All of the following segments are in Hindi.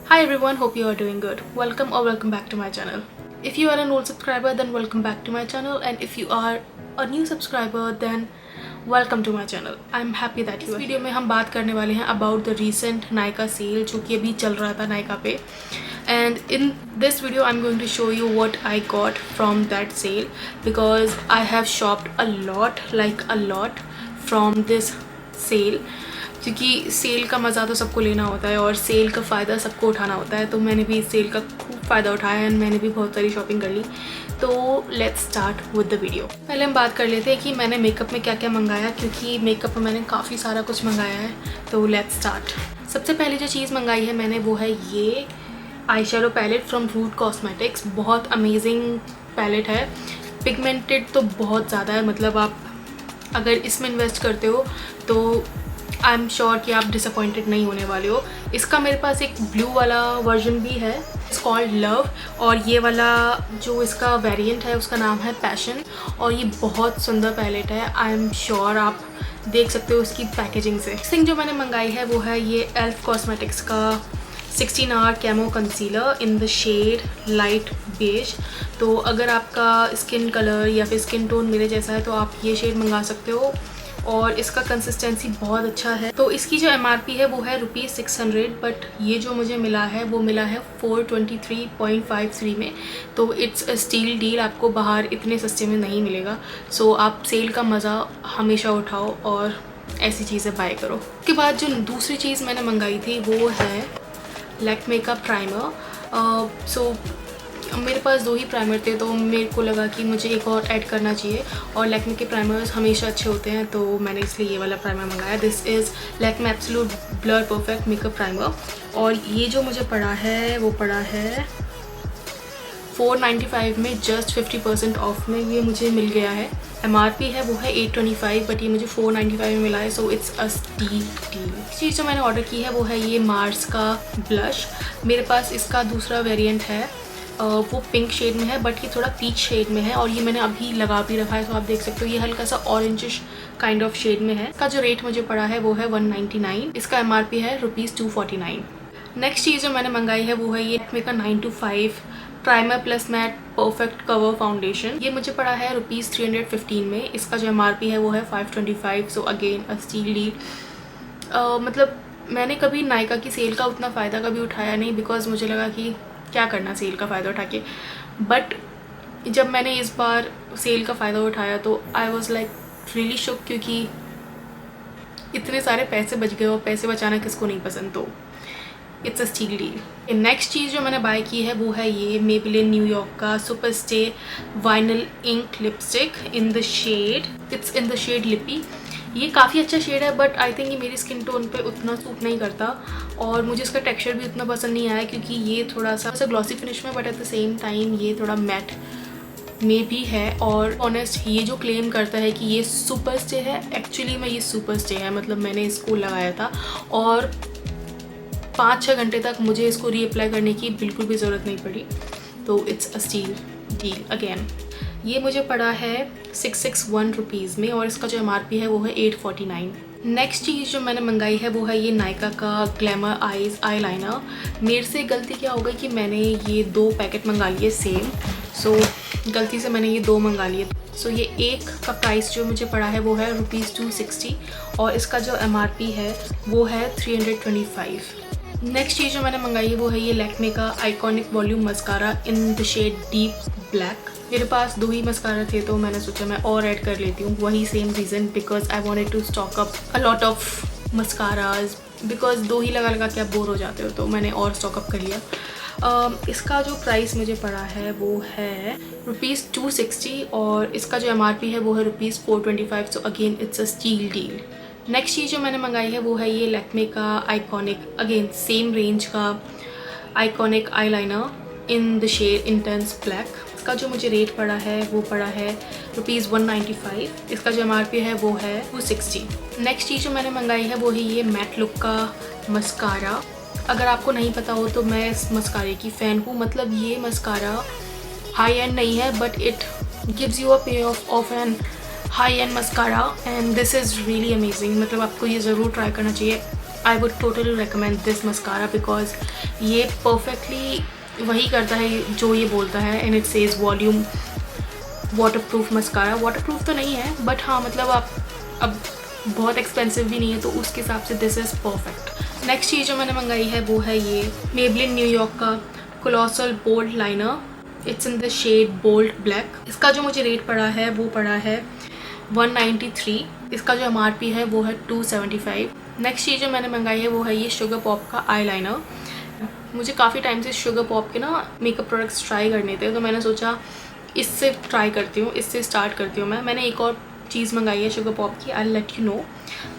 Hi everyone, hope you are doing good. Welcome or welcome back to my channel. If you are an old subscriber then welcome back to my channel, and if you are a new subscriber then welcome to my channel. I'm happy that you are. इस वीडियो में हम बात करने वाले हैं about the recent Nykaa sale जो कि अभी चल रहा था Nykaa पे. And in this video I'm going to show you what I got from that sale because I have shopped a lot from this sale. क्योंकि सेल का मज़ा तो सबको लेना होता है और सेल का फ़ायदा सबको उठाना होता है, तो मैंने भी इस सेल का खूब फ़ायदा उठाया एंड मैंने भी बहुत सारी शॉपिंग कर ली. तो let's start with the video. पहले हम बात कर लेते हैं कि मैंने मेकअप में क्या क्या मंगाया, क्योंकि मेकअप में मैंने काफ़ी सारा कुछ मंगाया है. तो लेट्स स्टार्ट. सबसे पहले जो चीज़ मंगाई है मैंने वो है ये eye shadow palette from Root cosmetics. बहुत अमेजिंग पैलेट है. पिगमेंटेड तो बहुत ज़्यादा है, मतलब आप अगर इसमें इन्वेस्ट करते हो तो आई एम श्योर कि आप डिसअपॉइंटेड नहीं होने वाले हो. इसका मेरे पास एक ब्लू वाला वर्जन भी है, इट्स कॉल्ड लव, और ये वाला जो इसका वेरिएंट है उसका नाम है पैशन, और ये बहुत सुंदर पैलेट है. आई एम श्योर आप देख सकते हो उसकी पैकेजिंग से. नेक्स्ट थिंग जो मैंने मंगाई है वो है ये एल्फ कॉस्मेटिक्स का 16 hour camo concealer in the shade light beige. तो अगर आपका स्किन कलर या फिर स्किन टोन मेरे जैसा है तो आप ये शेड मंगा सकते हो, और इसका कंसिस्टेंसी बहुत अच्छा है. तो इसकी जो MRP है वो है ₹600, बट ये जो मुझे मिला है वो मिला है 423.53 में. तो इट्स अ स्टील डील, आपको बाहर इतने सस्ते में नहीं मिलेगा. सो आप सेल का मज़ा हमेशा उठाओ और ऐसी चीज़ें बाय करो. उसके बाद जो दूसरी चीज़ मैंने मंगाई थी वो है लैक्मे का प्राइमर. सो मेरे पास 2 ही प्राइमर थे, तो मेरे को लगा कि मुझे एक और ऐड करना चाहिए, और लैक्मे के प्राइमर्स हमेशा अच्छे होते हैं, तो मैंने इसलिए ये वाला प्राइमर मंगाया. This is Lakme absolute blur perfect makeup primer, और ये जो मुझे पड़ा है वो पड़ा है 495 में. जस्ट 50% ऑफ में ये मुझे मिल गया है. MRP है वो है 825, बट ये मुझे 495 में मिला है. So it's a steal deal. चीज़ जो मैंने ऑर्डर की है वो है ये मार्स का ब्लश. मेरे पास इसका दूसरा वेरिएंट है, वो पिंक शेड में है, बट ये थोड़ा पीच शेड में है, और ये मैंने अभी लगा भी रखा है. तो आप देख सकते हो ये हल्का सा ऑरेंजिश काइंड ऑफ शेड में है. इसका जो रेट मुझे पड़ा है वो है 199. इसका MRP है ₹249. नेक्स्ट चीज़ जो मैंने मंगाई है वो है ये लैक्मे का 925 primer plus mat perfect cover foundation. ये मुझे पड़ा है ₹315 में. इसका जो MRP है वो है 525. So again a steal deal. मतलब मैंने कभी नायका की सेल का उतना फ़ायदा कभी उठाया नहीं, बिकॉज मुझे लगा कि क्या करना सेल का फ़ायदा उठा के. बट जब मैंने इस बार सेल का फ़ायदा उठाया तो आई वॉज लाइक रियली शुक, क्योंकि इतने सारे पैसे बच गए, और पैसे बचाना किसको नहीं पसंद. तो it's a steal deal. Next चीज़ जो मैंने बाय की है वो है ये मेबेलिन न्यूयॉर्क York super stay vinyl ink lipstick in the shade Lippy. ये काफ़ी अच्छा शेड है, बट आई थिंक ये मेरी स्किन टोन पे उतना सूट नहीं करता, और मुझे इसका टेक्सचर भी उतना पसंद नहीं आया, क्योंकि ये थोड़ा सा ग्लॉसी फिनिश में, but at the same time ये थोड़ा मैट में भी है. और ऑनेस्ट ये जो क्लेम करता है कि ये सुपर स्टे है, एक्चुअली में ये सुपर स्टे है. मतलब मैंने इसको लगाया था और 5-6 घंटे तक मुझे इसको रीअप्लाई करने की बिल्कुल भी ज़रूरत नहीं पड़ी. तो it's a steal deal again. ये मुझे पड़ा है ₹661 में, और इसका जो MRP है वो है 849. नेक्स्ट चीज़ जो मैंने मंगाई है वो है ये नायका का ग्लैमर आईज आई लाइनर. मेरे से गलती क्या हो गई कि मैंने ये 2 पैकेट मंगा लिए सेम. सो गलती से मैंने ये 2 मंगा लिए. सो ये एक का प्राइस जो मुझे पड़ा है वो है ₹260, और इसका जो MRP है वो है 325. नेक्स्ट चीज़ जो मैंने मंगाई है वो है ये लैक्मे का iconic volume mascara in the shade deep black. मेरे पास 2 ही मस्कारा थे, तो मैंने सोचा मैं और ऐड कर लेती हूँ. वही same reason, because I wanted to stock up a lot of mascaras, because 2 ही लगा के आप बोर हो जाते हो, तो मैंने और स्टॉकअप कर लिया. इसका जो प्राइस मुझे पड़ा है वो है ₹260, और इसका जो MRP है वो है ₹425. So again it's a steal deal. Next चीज़ जो मैंने मंगाई है वो है ये लैक्मे का आइकॉनिक अगेन सेम रेंज का iconic eyeliner in the shade intense black. इसका जो मुझे रेट पड़ा है वो पड़ा है ₹195. इसका जो MRP है वो है 260. नेक्स्ट चीज़ जो मैंने मंगाई है वो है ये मैट लुक का मस्कारा. अगर आपको नहीं पता हो तो मैं इस मस्कारे की फ़ैन हूँ. मतलब ये मस्कारा हाई एंड नहीं है, but it gives you a payoff an high end mascara, and this is really amazing. मतलब आपको ये ज़रूर ट्राई करना चाहिए. I would totally recommend this mascara because ये परफेक्टली वही करता है जो ये बोलता है। And it says volume waterproof mascara. Waterproof तो नहीं है बट हाँ मतलब आप अब बहुत एक्सपेंसिव भी नहीं है तो उसके हिसाब से दिस इज़ परफेक्ट। नेक्स्ट चीज़ जो मैंने मंगाई है वो है ये मेबलिन न्यूयॉर्क का colossal bold liner. It's in the shade bold black. इसका जो मुझे रेट पड़ा है वो पड़ा है 193। इसका जो MRP है वो है 275। नेक्स्ट चीज़ जो मैंने मंगाई है वो है ये शुगर पॉप का आई लाइनर। मुझे काफ़ी टाइम से शुगर पॉप के ना मेकअप प्रोडक्ट्स ट्राई करने थे तो मैंने सोचा इससे ट्राई करती हूँ, इससे स्टार्ट करती हूँ। मैंने एक और चीज़ मंगाई है शुगर पॉप की, I let you know.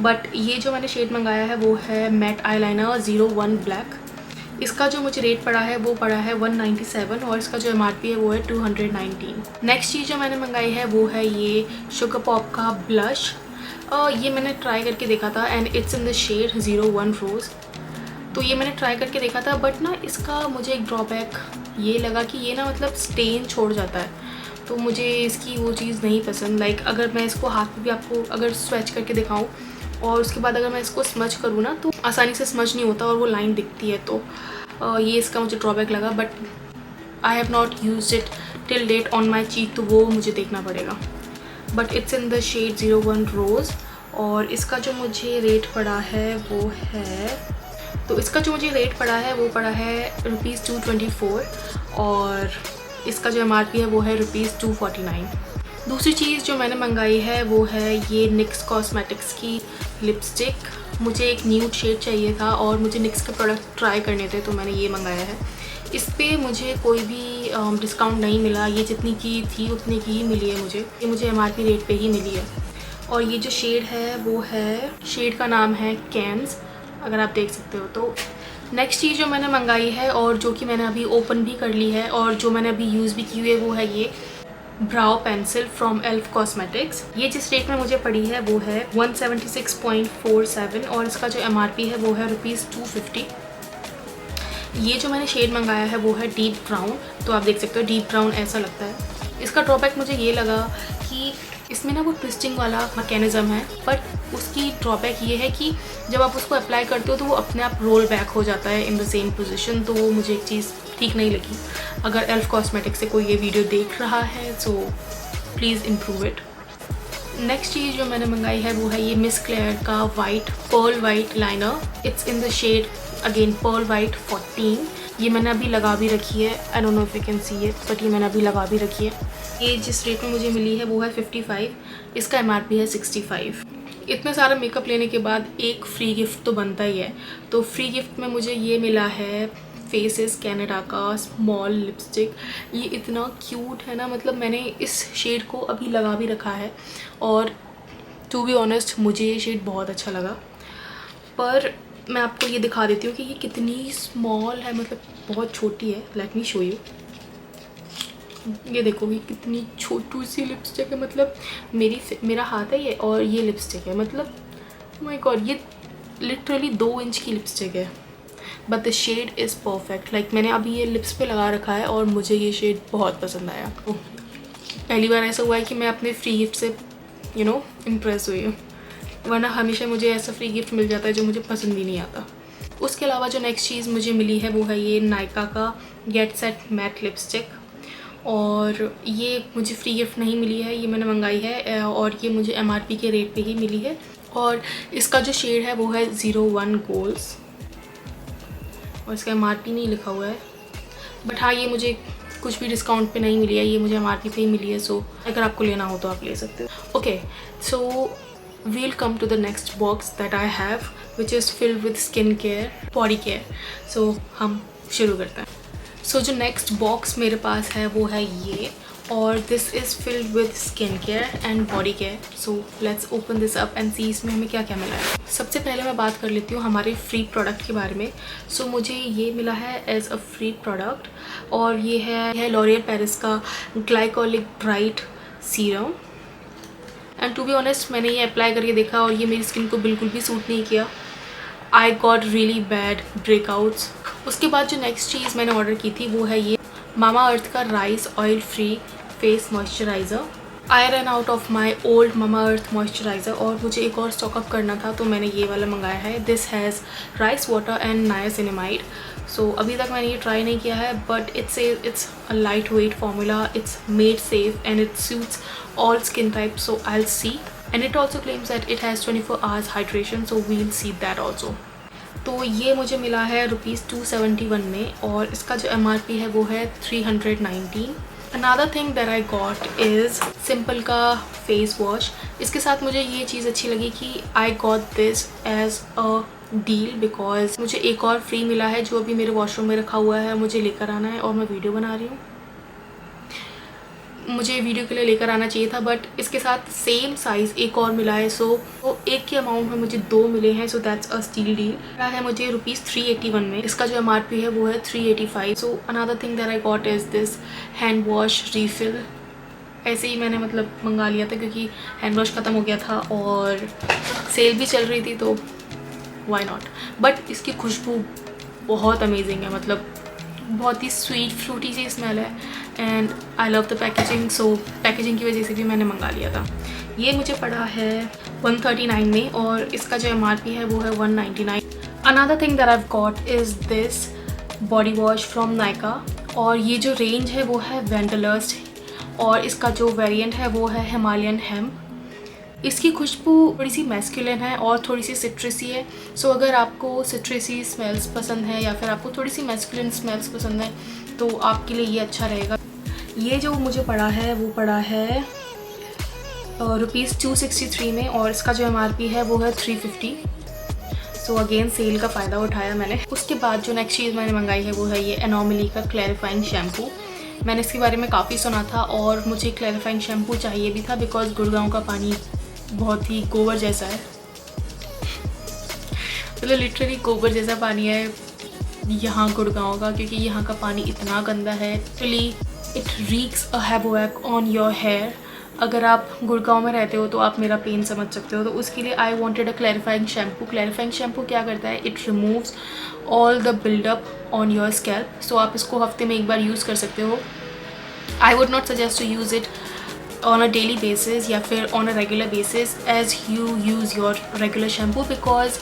But ये जो मैंने शेड मंगाया है वो है मैट आई लाइनर 01 ब्लैक। इसका जो मुझे रेट पड़ा है वो पड़ा है 197 और इसका जो MRP है वो है 219। नेक्स्ट चीज़ जो मैंने मंगाई है वो है ये शुगर पॉप का ब्लश। ये मैंने ट्राई करके देखा था and it's in the shade 01 rose. तो ये मैंने ट्राई करके देखा था बट ना इसका मुझे एक ड्रॉबैक ये लगा कि ये ना मतलब स्टेन छोड़ जाता है तो मुझे इसकी वो चीज़ नहीं पसंद। लाइक अगर मैं इसको हाथ में भी आपको अगर स्वेच करके दिखाऊं और उसके बाद अगर मैं इसको स्मच करूँ ना तो आसानी से स्मच नहीं होता और वो लाइन दिखती है। तो ये इसका मुझे ड्रॉबैक लगा but I have not used it till date on my cheek तो वो मुझे देखना पड़ेगा। But it's in the shade 01 rose और इसका जो मुझे रेट पड़ा है वो है ₹224 और इसका जो MRP है वो है ₹249। दूसरी चीज़ जो मैंने मंगाई है वो है ये NYX कॉस्मेटिक्स की लिपस्टिक। मुझे एक न्यूड शेड चाहिए था और मुझे NYX के प्रोडक्ट ट्राई करने थे तो मैंने ये मंगाया है। इस पर मुझे कोई भी डिस्काउंट नहीं मिला, ये जितनी की थी उतनी की ही मिली है मुझे। ये मुझे MRP रेट पे ही मिली है। और ये जो शेड है वो है, शेड का नाम है कैन्स, अगर आप देख सकते हो। तो नेक्स्ट चीज़ जो मैंने मंगाई है और जो कि मैंने अभी ओपन भी कर ली है और जो मैंने अभी यूज़ भी की हुई है वो है ये brow pencil from elf cosmetics. ये जिस रेट में मुझे पड़ी है वो है 176.47 और इसका जो MRP है वो है ₹250। ये जो मैंने शेड मंगाया है वो है डीप ब्राउन। तो आप देख सकते हो डीप ब्राउन ऐसा लगता है। इसका ड्रॉबैक मुझे ये लगा कि इसमें ना वो ट्विस्टिंग वाला मैकेनिज़्म है बट उसकी ड्रॉबैक ये है कि जब आप उसको अप्लाई करते हो तो वो अपने आप रोल बैक हो जाता है इन द सेम पोजीशन। तो वो मुझे एक चीज़ ठीक नहीं लगी। अगर एल्फ कॉस्मेटिक्स से कोई ये वीडियो देख रहा है so please improve it. Next चीज़ जो मैंने मंगाई है वो है ये मिस क्लेयर का white pearl white liner. It's in the shade again pearl white 14। ये मैंने अभी लगा भी रखी है, I don't know if you can see it but ये मैंने अभी लगा भी रखी है। ये जिस रेट में मुझे मिली है वो है 55, इसका MRP है 65। इतना सारा मेकअप लेने के बाद एक फ्री गिफ्ट तो बनता ही है। तो फ्री गिफ्ट में मुझे ये मिला है फेसेस कैनेडा का स्मॉल लिपस्टिक। ये इतना क्यूट है ना, मतलब मैंने इस शेड को अभी लगा भी रखा है और टू बी ऑनेस्ट मुझे ये शेड बहुत अच्छा लगा। पर मैं आपको ये दिखा देती हूँ कि ये कितनी स्मॉल है, मतलब बहुत छोटी है। Let me show you. ये देखो ये कितनी छोटी सी लिपस्टिक है, मतलब मेरा हाथ है ये और ये लिपस्टिक है, मतलब माय गॉड ये लिटरली 2 इंच की लिपस्टिक है। But the shade is perfect. Like मैंने अभी ये लिप्स पे लगा रखा है और मुझे ये शेड बहुत पसंद आया। पहली बार ऐसा हुआ है कि मैं अपने फ्री गिफ्ट से इम्प्रेस हुई हूँ, वरना हमेशा मुझे ऐसा फ्री गिफ्ट मिल जाता है जो मुझे पसंद ही नहीं आता। उसके अलावा जो नेक्स्ट चीज़ मुझे मिली है वो है ये नायका का गेट सेट मैट लिपस्टिक और ये मुझे फ्री गिफ्ट नहीं मिली है, ये मैंने मंगाई है और ये मुझे MRP के रेट पे ही मिली है। और इसका जो शेड है वो है 01 गोल्स और इसका MRP नहीं लिखा हुआ है। बट हाँ ये मुझे कुछ भी डिस्काउंट पे नहीं मिली है, ये मुझे MRP पे ही मिली है। सो अगर आपको लेना हो तो आप ले सकते हो। Okay so we'll come to the next box that I have which is filled with skin care, body care. So हम शुरू करते हैं। So जो next box मेरे पास है वो है ये और this is filled with skin care and body care. So let's open this up and see इसमें हमें क्या क्या मिला है। सबसे पहले मैं बात कर लेती हूँ हमारे फ्री प्रोडक्ट के बारे में। So मुझे ये मिला है एज अ फ्री प्रोडक्ट और ये है लॉरियल पेरिस का glycolic bright serum. And to be honest मैंने ये अप्लाई करके देखा और ये मेरी स्किन को बिल्कुल भी सूट नहीं किया। I got really bad breakouts. उसके बाद जो नेक्स्ट चीज़ मैंने ऑर्डर की थी वो है ये मामा अर्थ का rice oil free face moisturiser. I run out of my old mama earth moisturiser और मुझे एक और स्टॉकअप करना था, तो मैंने ये वाला मंगाया है. This has rice water and niacinamide. So अभी तक मैंने ये ट्राई नहीं किया है, but it's a lightweight formula, it's made safe and it suits all skin types, so I'll see. And it also claims that it has 24 hours hydration, so we'll see that also. तो ये मुझे मिला है ₹271 में और इसका जो MRP है वो है 319. Another thing that I got is Simple का फेस वॉश. इसके साथ मुझे ये चीज़ अच्छी लगी कि I got this as a deal because मुझे एक और फ्री मिला है जो अभी मेरे वॉशरूम में रखा हुआ है, मुझे लेकर आना है और मैं वीडियो बना रही हूँ. मुझे वीडियो के लिए लेकर आना चाहिए था, बट इसके साथ सेम साइज़ एक और मिला है. सो एक के अमाउंट में मुझे 2 मिले हैं, so that's a steal deal. है मुझे ₹381 में. इसका जो MRP है वो है 385. So another thing that I got is this hand wash refill. ऐसे ही मैंने मतलब मंगा लिया था क्योंकि हैंड वॉश ख़त्म हो गया था और सेल भी चल रही थी, तो वाई नॉट. बट इसकी खुशबू बहुत अमेजिंग है, मतलब बहुत ही स्वीट फ्रूटी सी स्मेल है and I love the packaging. So packaging की वजह से भी मैंने मंगा लिया था. ये मुझे पड़ा है 139 में और इसका जो MRP है वो है 199. Another thing that I got is this body wash from Nykaa और ये जो रेंज है वो है वेंडरलस्ट और इसका जो वेरिएंट है वो है हिमालयन हेम्प. इसकी खुशबू थोड़ी सी मैस्कुलिन है और थोड़ी सी सिट्रसी है. सो अगर आपको सिट्रसी स्मेल्स पसंद है या फिर आपको थोड़ी सी मैस्कुलिन स्मेल्स पसंद है तो आपके लिए ये अच्छा रहेगा. ये जो मुझे पड़ा है वो पड़ा है ₹263 में और इसका जो MRP है वो है 350. सो अगेन सेल का फ़ायदा उठाया मैंने. उसके बाद जो नेक्स्ट चीज़ मैंने मंगाई है वो है ये एनोमली का क्लैरिफाइंग शैम्पू. मैंने इसके बारे में काफ़ी सुना था और मुझे क्लैरिफाइंग शैम्पू चाहिए भी था बिकॉज गुड़गांव का पानी बहुत ही गोबर जैसा है. मतलब लिटरली गोबर जैसा पानी है यहाँ गुड़गांव का, क्योंकि यहाँ का पानी इतना गंदा है. Actually it wreaks a havoc on your hair. अगर आप गुड़गांव में रहते हो तो आप मेरा पेन समझ सकते हो. तो उसके लिए I wanted a clarifying shampoo. Clarifying shampoo क्या करता है, it removes all the buildup on your scalp. So आप इसको हफ्ते में एक बार यूज़ कर सकते हो. I would not suggest to use it on a daily basis या फिर on a regular basis as you use your regular shampoo because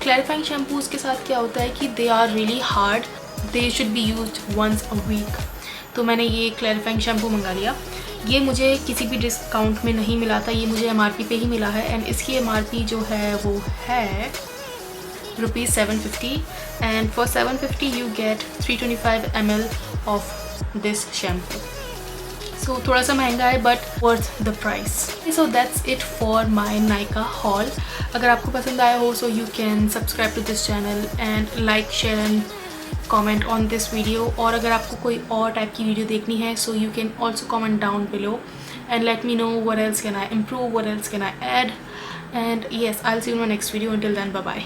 clarifying shampoos के साथ क्या होता है कि they are really hard, they should be used once a week. तो मैंने ये clarifying shampoo मंगा लिया. ये मुझे किसी भी डिस्काउंट में नहीं मिला था, ये मुझे MRP पे ही मिला है एंड इसकी MRP जो है वो है ₹750 and for $750 you get 325 ml of this shampoo. सो थोड़ा सा महंगा है but worth the price. So that's it for my Nykaa haul. अगर आपको पसंद आया हो so you can subscribe to this channel and like share and comment on this video. और अगर आपको कोई और टाइप की वीडियो देखनी है so you can also comment down below and let me know what else can I improve, what else can I add. And yes, I will see you in my next video. Until then, bye bye.